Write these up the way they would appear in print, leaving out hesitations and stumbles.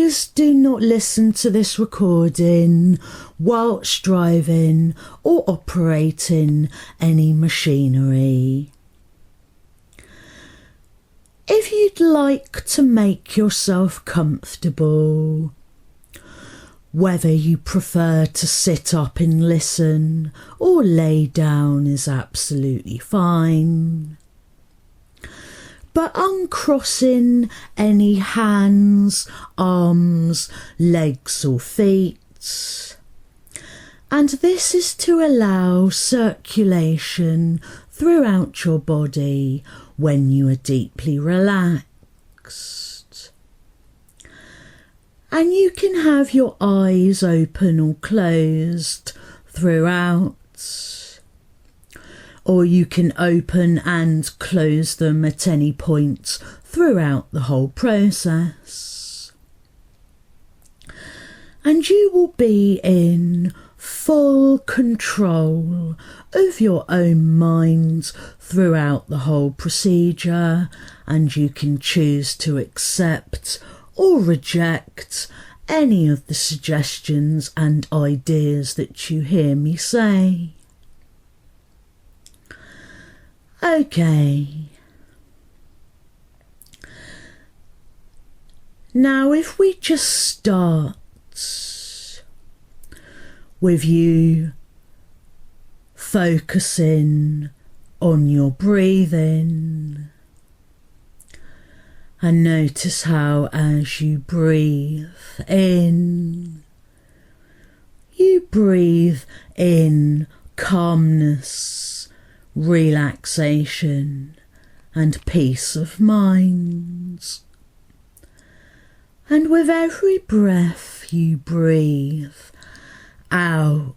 Please do not listen to this recording whilst driving or operating any machinery. If you'd like to make yourself comfortable, whether you prefer to sit up and listen or lay down is absolutely fine. But uncrossing any hands, arms, legs or feet. And this is to allow circulation throughout your body when you are deeply relaxed. And you can have your eyes open or closed throughout. Or you can open and close them at any point throughout the whole process. And you will be in full control of your own mind throughout the whole procedure, and you can choose to accept or reject any of the suggestions and ideas that you hear me say. Okay. Now if we just start with you focusing on your breathing, and notice how as you breathe in, you breathe in calmness, relaxation and peace of mind. And with every breath you breathe out,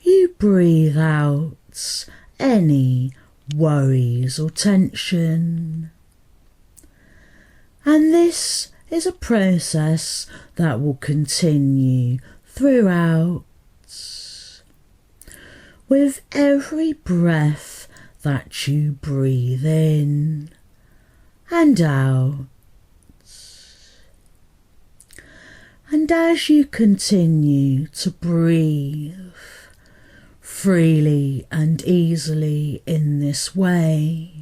you breathe out any worries or tension. And this is a process that will continue throughout. With every breath that you breathe in and out. And as you continue to breathe freely and easily in this way,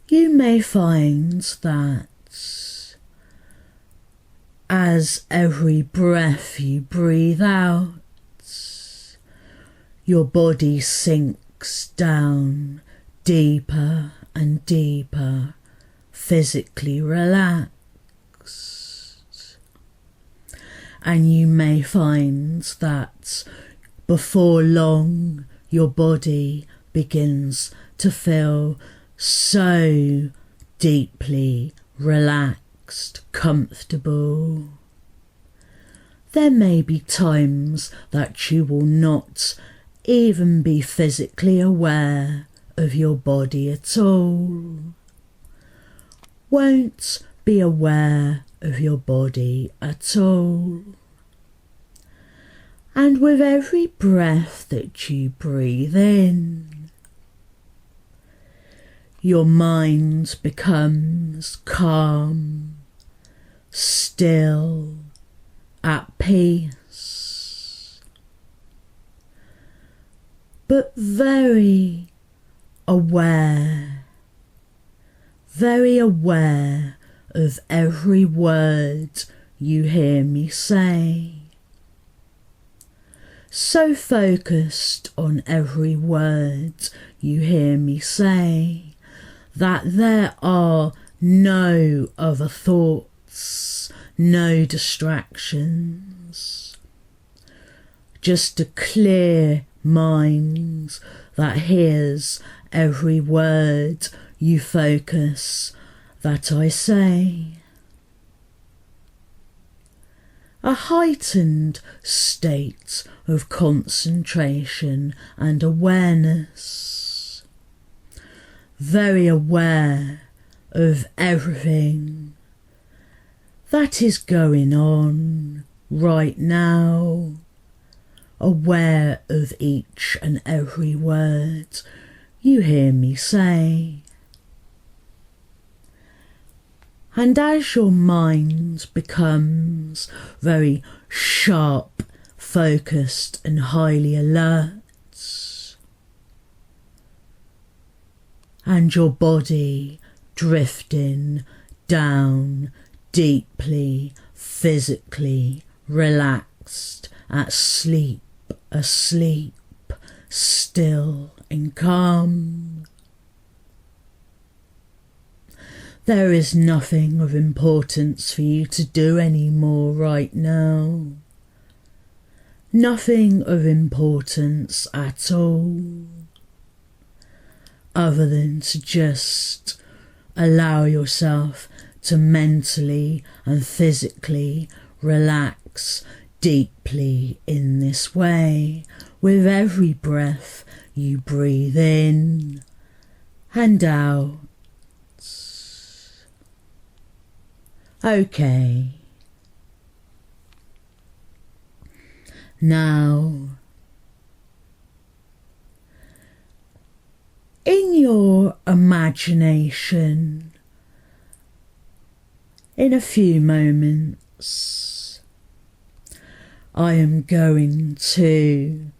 you may find that as every breath you breathe out, your body sinks down deeper and deeper, physically relaxed. And you may find that before long your body begins to feel so deeply relaxed, comfortable. There may be times that you will not even be physically aware of your body at all. Won't be aware of your body at all. And with every breath that you breathe in, your mind becomes calm, still, at peace. But very aware of every word you hear me say. So focused on every word you hear me say that there are no other thoughts, no distractions. Just a clear mind that hears every word you focus that I say. A heightened state of concentration and awareness. Very aware of everything that is going on right now. Aware of each and every word you hear me say. And as your mind becomes very sharp, focused and highly alert, and your body drifting down deeply, physically relaxed, asleep, still and calm. There is nothing of importance for you to do anymore right now. Nothing of importance at all, other than to just allow yourself to mentally and physically relax deeply in this way. With every breath you breathe in and out. Okay. Now, in your imagination, in a few moments, I am going to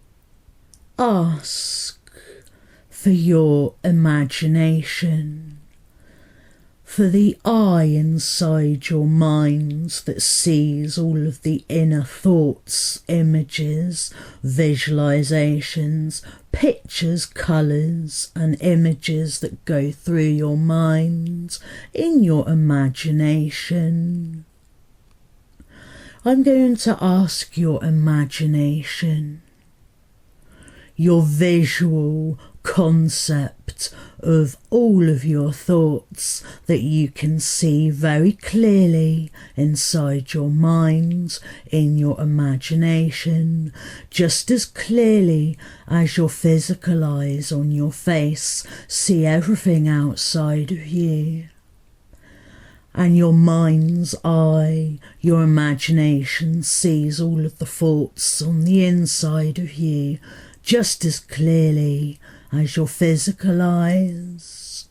ask for your imagination, for the eye inside your mind that sees all of the inner thoughts, images, visualizations, pictures, colours and images that go through your mind in your imagination. I'm going to ask your imagination, your visual concept of all of your thoughts that you can see very clearly inside your mind, in your imagination, just as clearly as your physical eyes on your face see everything outside of you. And your mind's eye, your imagination sees all of the thoughts on the inside of you just as clearly as your physical eyes.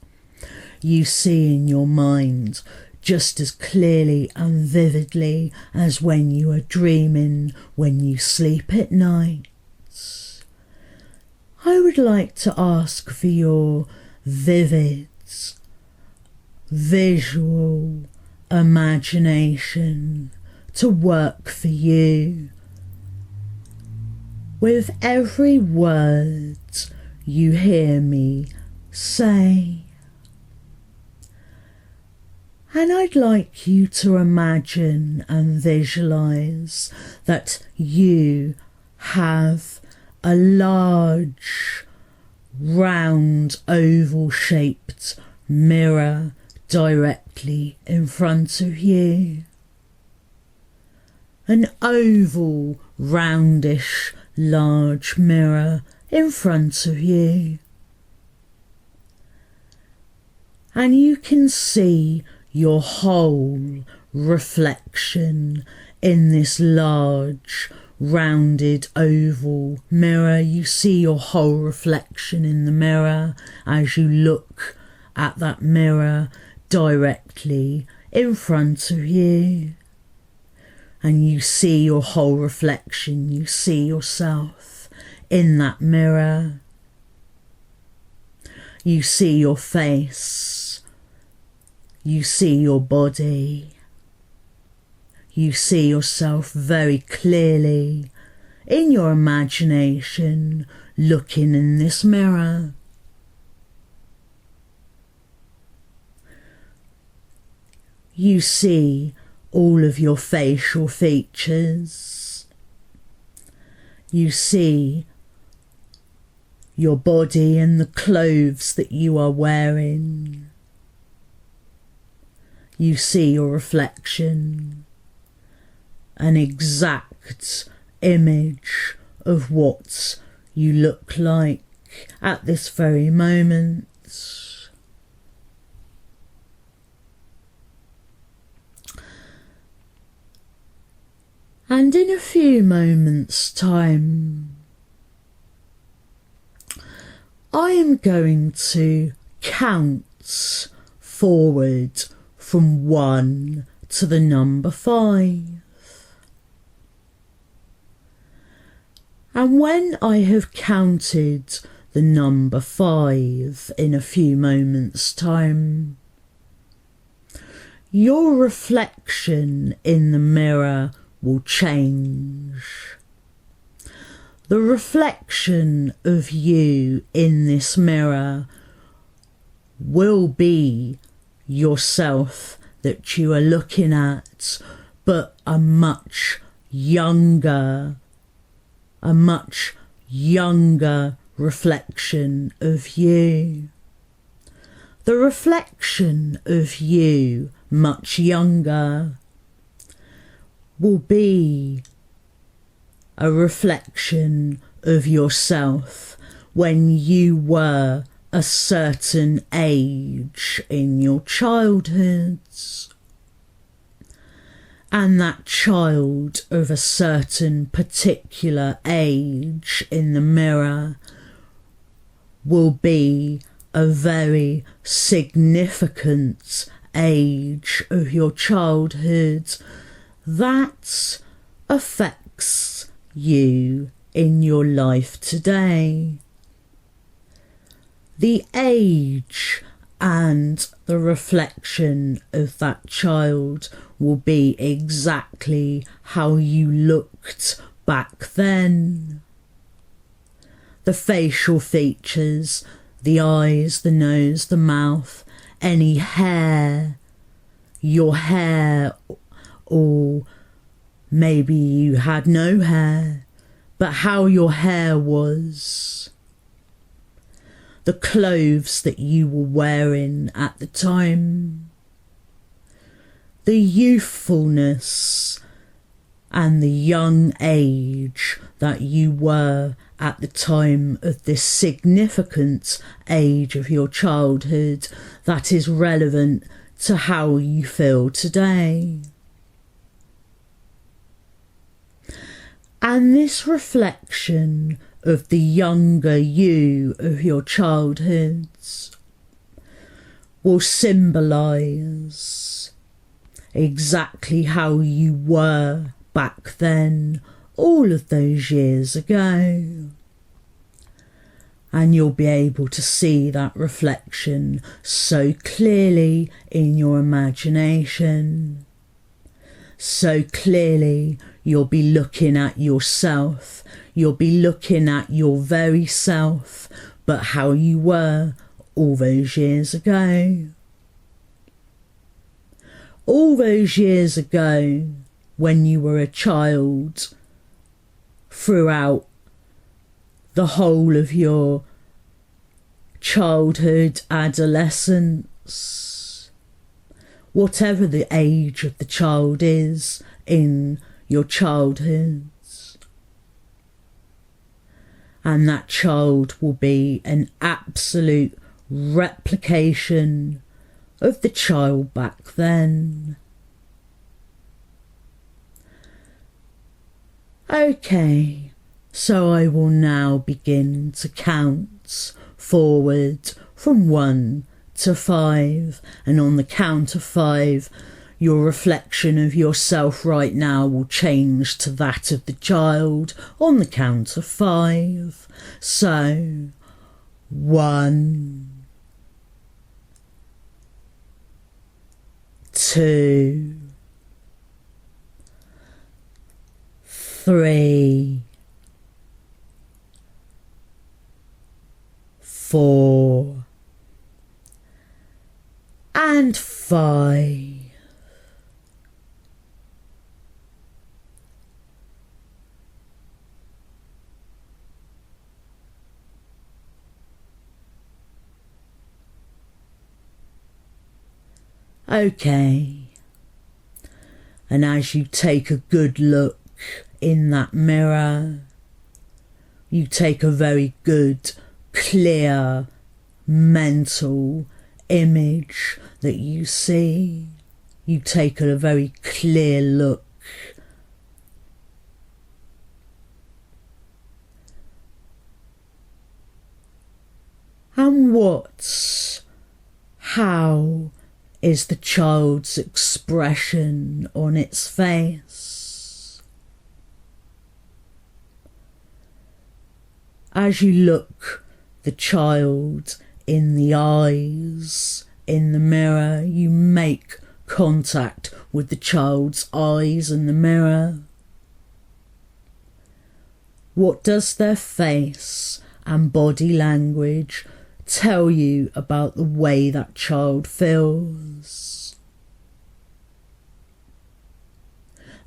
You see in your mind just as clearly and vividly as when you are dreaming, when you sleep at night. I would like to ask for your vivid, visual imagination to work for you. With every word you hear me say. And I'd like you to imagine and visualize that you have a large, round, oval-shaped mirror directly in front of you. An oval, roundish, large mirror in front of you. And you can see your whole reflection in this large, rounded, oval mirror. You see your whole reflection in the mirror as you look at that mirror directly in front of you. And you see your whole reflection, you see yourself in that mirror. You see your face, you see your body, you see yourself very clearly in your imagination looking in this mirror. You see all of your facial features. You see your body and the clothes that you are wearing. You see your reflection, an exact image of what you look like at this very moment. And in a few moments' time, I am going to count forward from 1 to the number 5. And when I have counted the number 5 in a few moments' time, your reflection in the mirror will change. The reflection of you in this mirror will be yourself that you are looking at, but a much younger reflection of you. The reflection of you, much younger, will be a reflection of yourself when you were a certain age in your childhoods. And that child of a certain particular age in the mirror will be a very significant age of your childhood that affects you in your life today. The age and the reflection of that child will be exactly how you looked back then. The facial features, the eyes, the nose, the mouth, any hair, your hair, or maybe you had no hair, but how your hair was. The clothes that you were wearing at the time, the youthfulness and the young age that you were at the time of this significant age of your childhood that is relevant to how you feel today. And this reflection of the younger you of your childhoods will symbolise exactly how you were back then, all of those years ago. And you'll be able to see that reflection so clearly in your imagination. So clearly you'll be looking at yourself. You'll be looking at your very self, but how you were all those years ago. All those years ago when you were a child, throughout the whole of your childhood, adolescence, whatever the age of the child is in your childhood. And that child will be an absolute replication of the child back then. Okay, so I will now begin to count forward from 1 to 5, and on the count of 5, your reflection of yourself right now will change to that of the child on the count of 5. So, 1, 2, 3, 4, and 5. Okay, and as you take a good look in that mirror, you take a very good, clear, mental image that you see. You take a very clear look. And how is the child's expression on its face. As you look the child in the eyes, in the mirror, you make contact with the child's eyes in the mirror. What does their face and body language tell you about the way that child feels?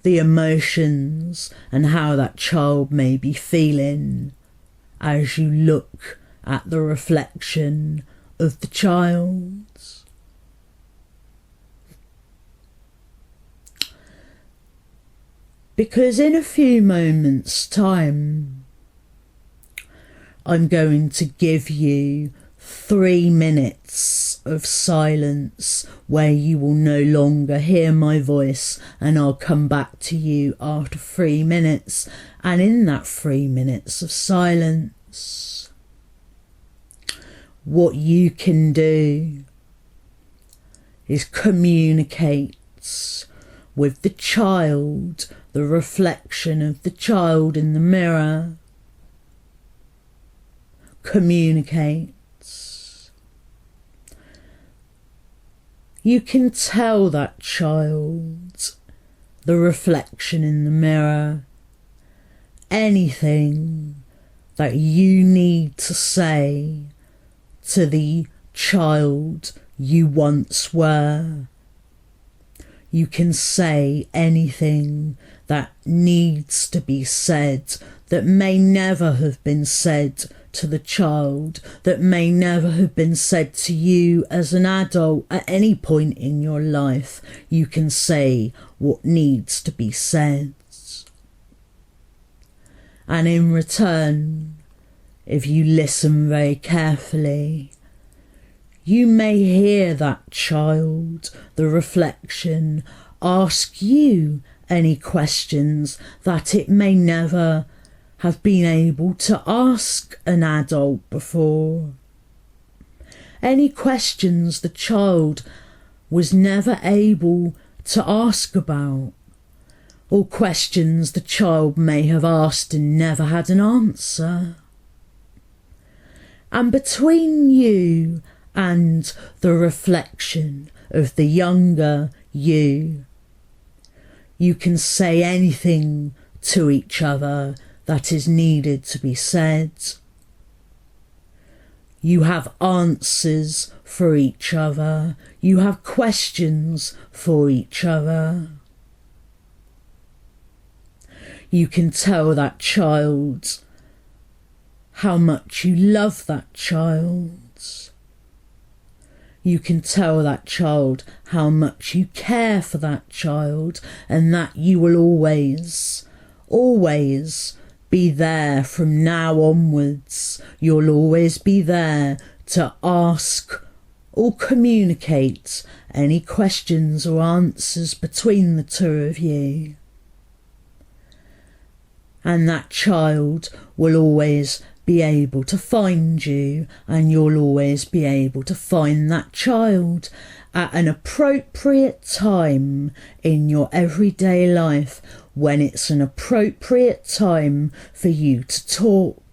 The emotions and how that child may be feeling as you look at the reflection of the child. Because in a few moments' time, I'm going to give you 3 minutes of silence where you will no longer hear my voice, and I'll come back to you after 3 minutes. And in that 3 minutes of silence, what you can do is communicate with the child, the reflection of the child in the mirror. Communicate. You can tell that child, the reflection in the mirror, anything that you need to say to the child you once were. You can say anything that needs to be said that may never have been said to the child, that may never have been said to you as an adult at any point in your life. You can say what needs to be said. And in return, if you listen very carefully, you may hear that child, the reflection, ask you any questions that it may never have been able to ask an adult before. Any questions the child was never able to ask about, or questions the child may have asked and never had an answer. And between you and the reflection of the younger you, you can say anything to each other that is needed to be said. You have answers for each other. You have questions for each other. You can tell that child how much you love that child. You can tell that child how much you care for that child, and that you will always be there from now onwards. You'll always be there to ask or communicate any questions or answers between the two of you. And that child will always be able to find you, and you'll always be able to find that child at an appropriate time in your everyday life, when it's an appropriate time for you to talk.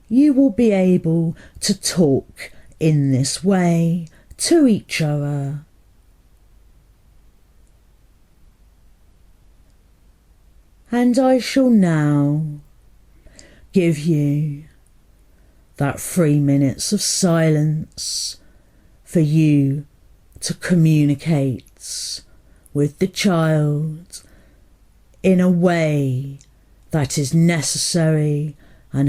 You will be able to talk in this way to each other. And I shall now give you that 3 minutes of silence for you to communicate with the child in a way that is necessary and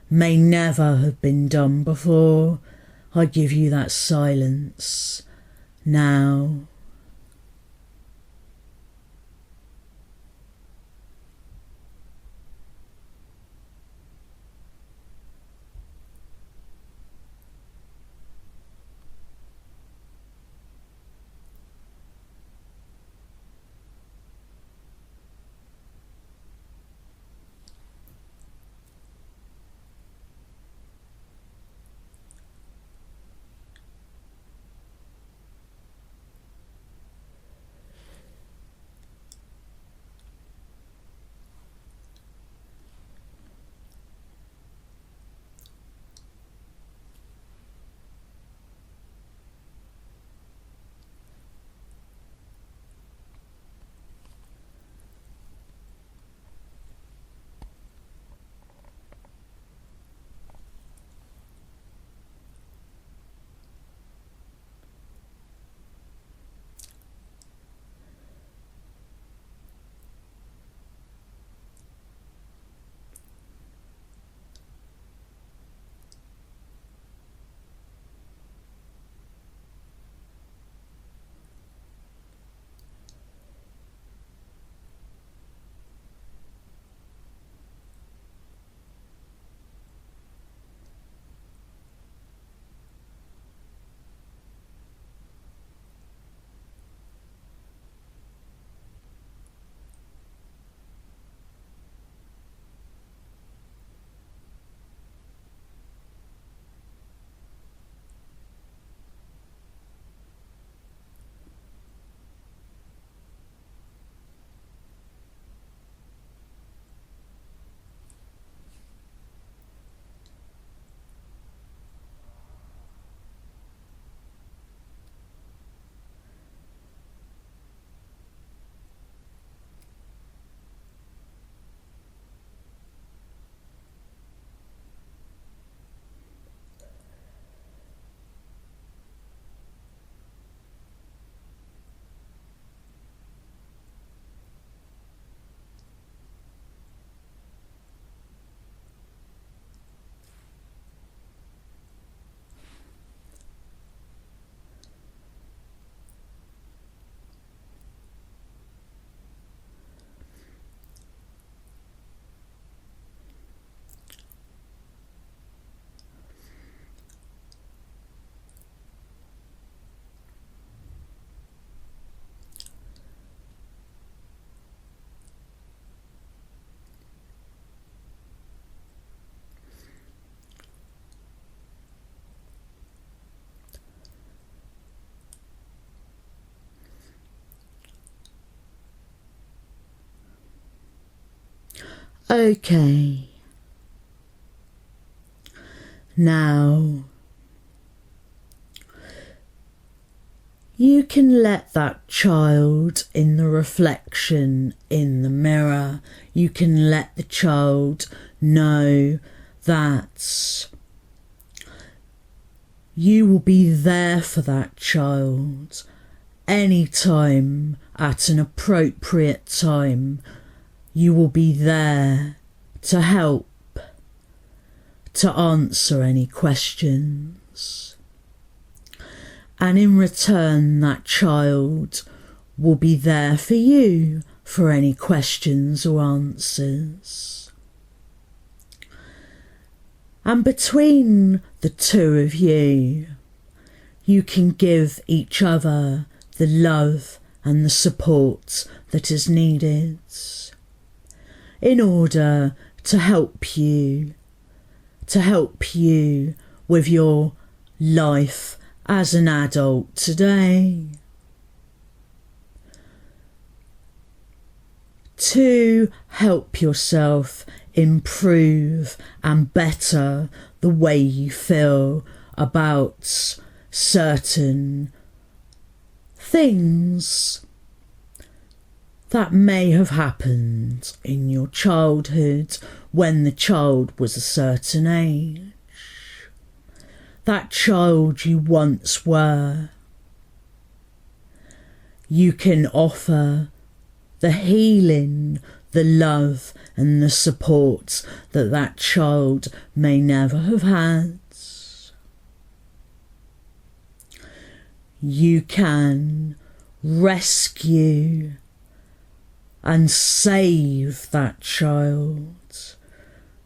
may never have been done before. I give you that silence now. Okay. Now, you can let that child in the reflection in the mirror, you can let the child know that you will be there for that child anytime at an appropriate time. You will be there to help, to answer any questions. And in return, that child will be there for you for any questions or answers. And between the two of you, you can give each other the love and the support that is needed in order to help you with your life as an adult today. To help yourself improve and better the way you feel about certain things that may have happened in your childhood when the child was a certain age. That child you once were. You can offer the healing, the love and the support that that child may never have had. You can rescue and save that child.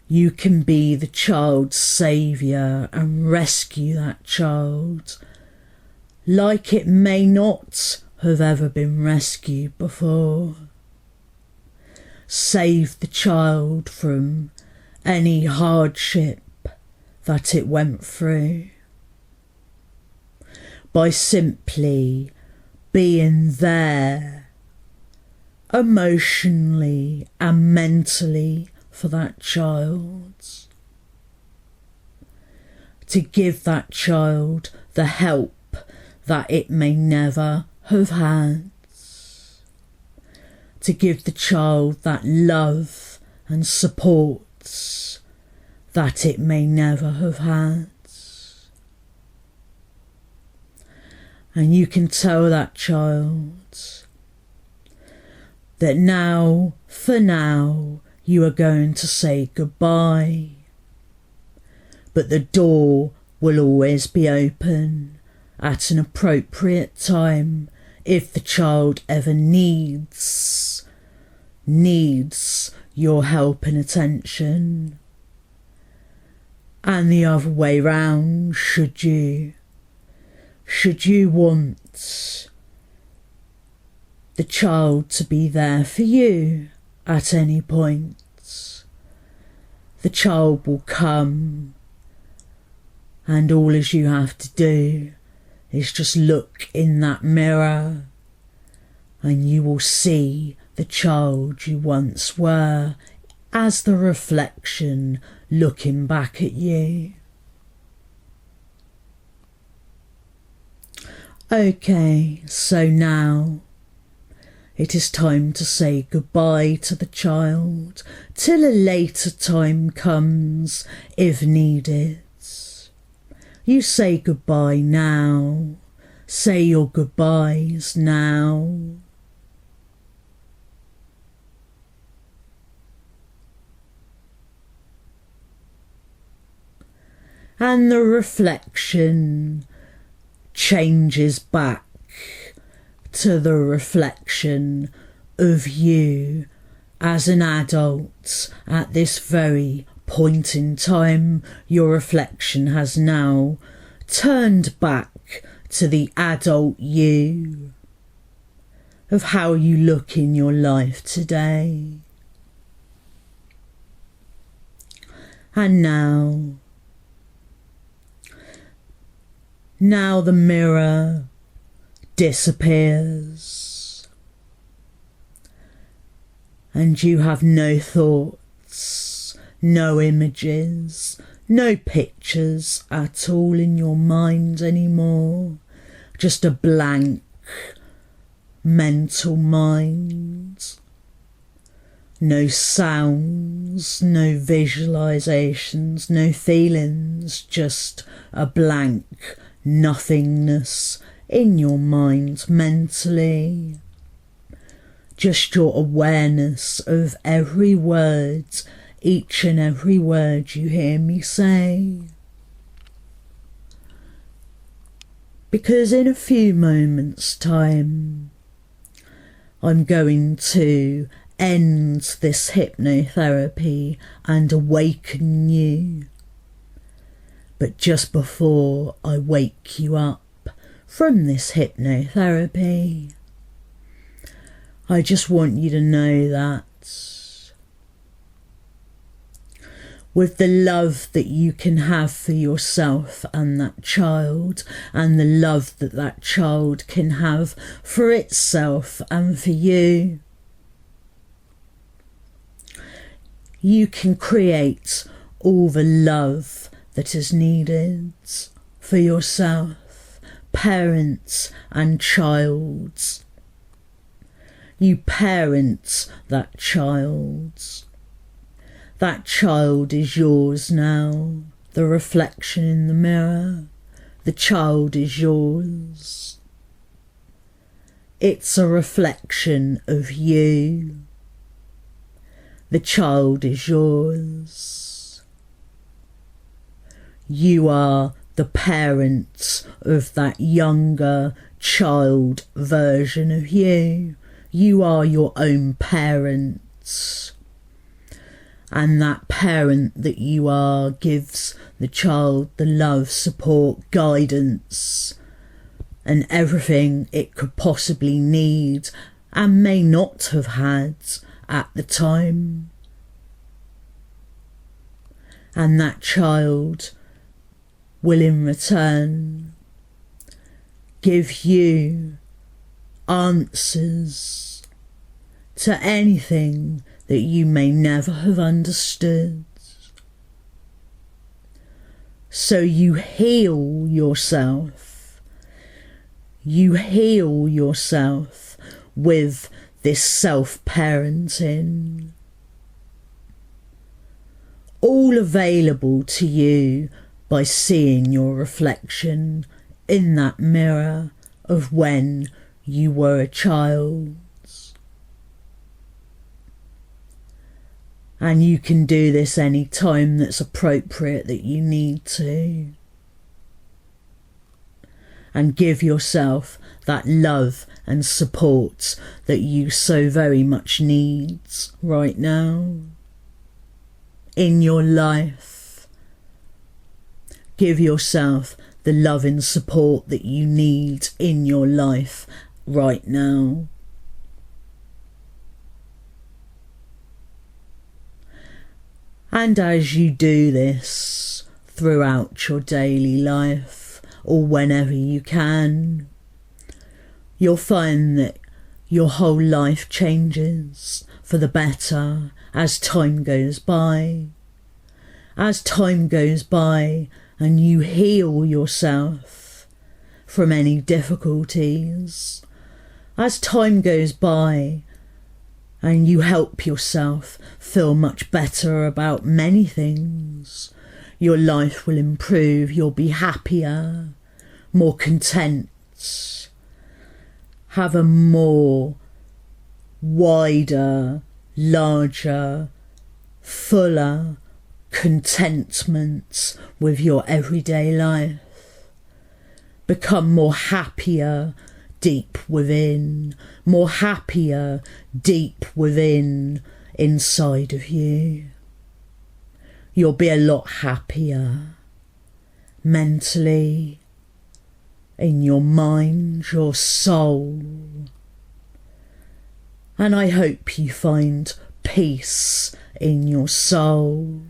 You can be the child's saviour and rescue that child like it may not have ever been rescued before. Save the child from any hardship that it went through by simply being there emotionally and mentally for that child, to give that child the help that it may never have had, to give the child that love and support that it may never have had. And you can tell that child that now, for now, you are going to say goodbye. But the door will always be open at an appropriate time if the child ever needs your help and attention. And the other way round, should you want the child to be there for you at any point, the child will come, and all as you have to do is just look in that mirror and you will see the child you once were as the reflection looking back at you. Okay, so now it is time to say goodbye to the child till a later time comes if needed. You say goodbye now. Say your goodbyes now. And the reflection changes back to the reflection of you as an adult at this very point in time. Your reflection has now turned back to the adult you of how you look in your life today. And now the mirror disappears and you have no thoughts thoughts, no images, no pictures at all in your mind anymore. Just a blank mental mind. No sounds, no visualizations, no feelings, just a blank nothingness in your mind mentally. Just your awareness of every word, each and every word you hear me say. Because in a few moments' time, I'm going to end this hypnotherapy and awaken you. But just before I wake you up from this hypnotherapy, I just want you to know that with the love that you can have for yourself and that child, and the love that that child can have for itself and for you, you can create all the love that is needed for yourself, parents and child. You parent that child. That child is yours now. The reflection in the mirror. The child is yours. It's a reflection of you. The child is yours. You are the parent of that younger child version of you. You are your own parent. And that parent that you are gives the child the love, support, guidance, and everything it could possibly need and may not have had at the time. And that child will in return give you answers to anything that you may never have understood. So you heal yourself. You heal yourself with this self-parenting. All available to you by seeing your reflection in that mirror of when you were a child. And you can do this any time that's appropriate that you need to. And give yourself that love and support that you so very much need right now in your life. Give yourself the love and support that you need in your life right now. And as you do this throughout your daily life, or whenever you can, you'll find that your whole life changes for the better as time goes by. As time goes by and you heal yourself from any difficulties, as time goes by and you help yourself feel much better about many things, your life will improve, you'll be happier, more content, have a more wider, larger, fuller contentment with your everyday life. Become more happier deep within, more happier deep within, inside of you. You'll be a lot happier mentally, in your mind, your soul. And I hope you find peace in your soul.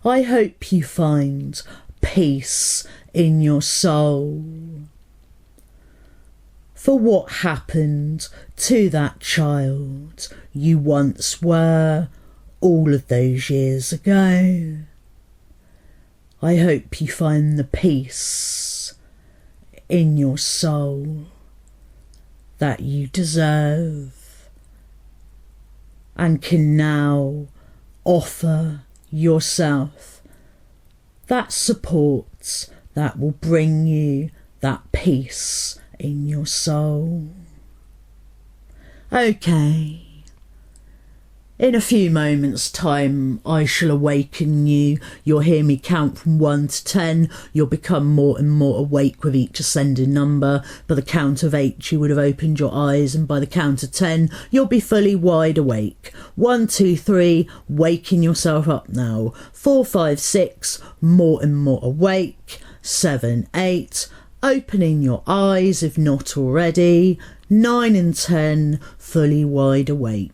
I hope you find peace in your soul. For what happened to that child you once were, all of those years ago. I hope you find the peace in your soul that you deserve and can now offer yourself that support that will bring you that peace in your soul. Okay. In a few moments' time, I shall awaken you. You'll hear me count from 1 to 10. You'll become more and more awake with each ascending number. By the count of 8, you would have opened your eyes, and by the count of 10, you'll be fully wide awake. 1, 2, 3, waking yourself up now. 4, 5, 6, more and more awake. 7, 8, opening your eyes if not already. 9 and 10, fully wide awake.